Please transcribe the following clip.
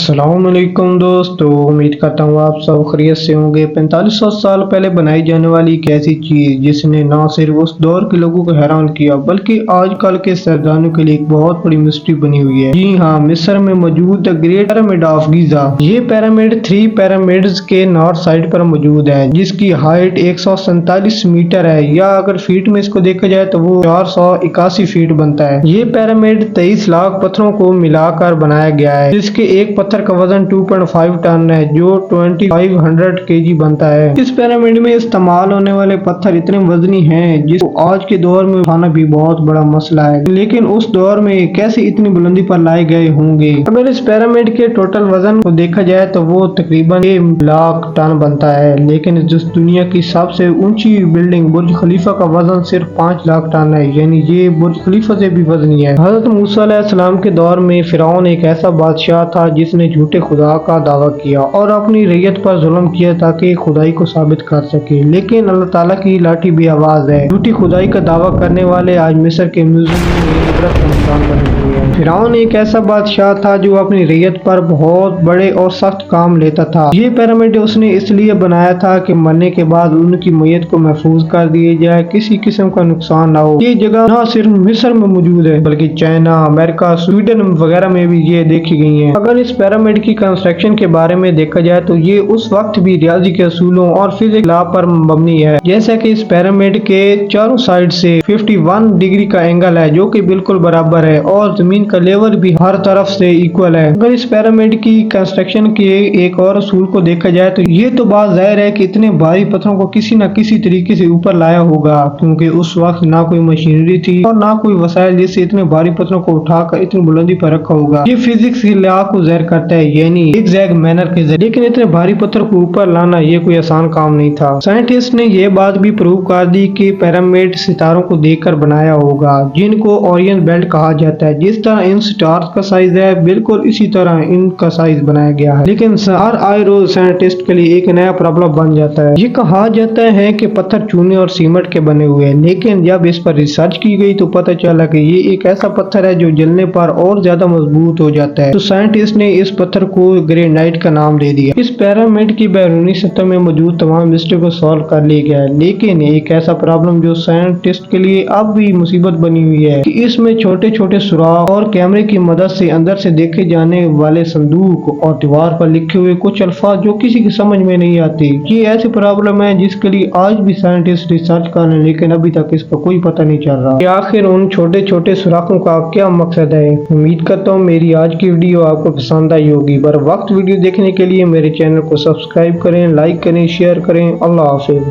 अस्सलाम वालेकुम दोस्तों, उम्मीद करता हूँ आप सब खैरियत से होंगे। 4500 साल पहले बनाई जाने वाली एक ऐसी चीज जिसने न सिर्फ उस दौर के लोगों को हैरान किया बल्कि आजकल के सैलानियों के लिए एक बहुत बड़ी मिस्ट्री बनी हुई है। जी हाँ, मिस्र में मौजूद the great pyramid of Giza. ये पिरामिड 3 पिरामिड्स के नॉर्थ साइड पर मौजूद है, जिसकी हाइट 147 मीटर है, या अगर फीट में इसको देखा जाए तो वो 481 फीट बनता है। ये पिरामिड 23 लाख पत्थरों को मिलाकर बनाया गया है, जिसके एक पत्थर का वजन 2.5 टन है, जो 2500 केजी बनता है। इस पिरामिड में इस्तेमाल होने वाले पत्थर इतने वजनी हैं जिसको आज के दौर में उठाना भी बहुत बड़ा मसला है, लेकिन उस दौर में कैसे इतनी बुलंदी पर लाए गए होंगे। अगर इस पिरामिड के टोटल वजन को देखा जाए तो वो तकरीबन 1 लाख टन बनता है, लेकिन जिस दुनिया की सबसे ऊंची बिल्डिंग बुर्ज खलीफा का वजन सिर्फ 5 लाख टन है, यानी ये बुर्ज खलीफा से भी वजनी है। हजरत मूसा अलैहिस्सलाम के दौर में फिरौन एक ऐसा बादशाह था जिसने झूठे खुदा का दावा किया और अपनी रैयत पर जुल्म किया ताकि खुदाई को साबित कर सके, लेकिन अल्लाह ताला की लाठी भी आवाज है। झूठी खुदाई का दावा करने वाले आज मिस्र के म्यूजियम में इबरत का निशान बने हुए हैं। फिरौन एक ऐसा बादशाह था जो अपनी रैयत पर बहुत बड़े और सख्त काम लेता था। ये पिरामिड उसने इसलिए बनाया था कि मरने के बाद उनकी मैयत को महफूज कर दिया जाए, किसी किस्म का नुकसान ना हो। ये जगह न सिर्फ मिस्र में मौजूद है बल्कि चाइना, अमेरिका, स्वीडन वगैरह में भी ये देखी गई है। अगर इस पिरामिड की कंस्ट्रक्शन के बारे में देखा जाए तो ये उस वक्त भी रियाजी के असूलों और फिजिक्स लॉ पर मबनी है, जैसे कि इस पिरामिड के चारों साइड से 51 डिग्री का एंगल है जो कि बिल्कुल बराबर है, और जमीन का लेवल भी हर तरफ से इक्वल है। अगर इस पिरामिड की कंस्ट्रक्शन के एक और असूल को देखा जाए तो ये तो बात जाहिर है कि इतने भारी पत्थरों को किसी न किसी तरीके से ऊपर लाया होगा, क्योंकि उस वक्त ना कोई मशीनरी थी और ना कोई वसाइल जिससे इतने भारी पत्थरों को उठाकर इतनी बुलंदी पर रखा होगा। ये फिजिक्स की लॉ को ज़ाहिर करता है, यानी ज़िगज़ैग मैनर के जरिए। लेकिन इतने भारी पत्थर को ऊपर लाना ये कोई आसान काम नहीं था। साइंटिस्ट ने ये बात भी प्रूव कर दी कि पिरामिड सितारों को देखकर बनाया होगा, जिनको ओरियन बेल्ट कहा जाता है। जिस तरह इन स्टार्स का साइज है, बिल्कुल इसी तरह इनका साइज बनाया गया है। लेकिन हर आए रोज साइंटिस्ट के लिए एक नया प्रॉब्लम बन जाता है। ये कहा जाता है कि पत्थर चूने और सीमेंट के बने हुए हैं, लेकिन जब इस पर रिसर्च की गई तो पता चला कि ये एक ऐसा पत्थर है जो जलने पर और ज्यादा मजबूत हो जाता है। तो साइंटिस्ट ने इस पत्थर को ग्रेनाइट का नाम दे दिया। इस पिरामिड की बैरूनी सतह में मौजूद तमाम मिस्ट्री को सॉल्व कर लिया गया है, लेकिन एक ऐसा प्रॉब्लम जो साइंटिस्ट के लिए अब भी मुसीबत बनी हुई है कि इसमें छोटे छोटे सुराख और कैमरे की मदद से अंदर से देखे जाने वाले संदूक और दीवार पर लिखे हुए कुछ अल्फाज जो किसी की समझ में नहीं आती। ये ऐसी प्रॉब्लम है जिसके लिए आज भी साइंटिस्ट रिसर्च कर रहे हैं, लेकिन अभी तक इसका कोई पता नहीं चल रहा कि आखिर उन छोटे छोटे सुराखों का क्या मकसद है। उम्मीद करता हूँ मेरी आज की वीडियो आपको पसंद आई होगी। बर वक्त वीडियो देखने के लिए मेरे चैनल को सब्सक्राइब करें, लाइक करें, शेयर करें। अल्लाह हाफिज।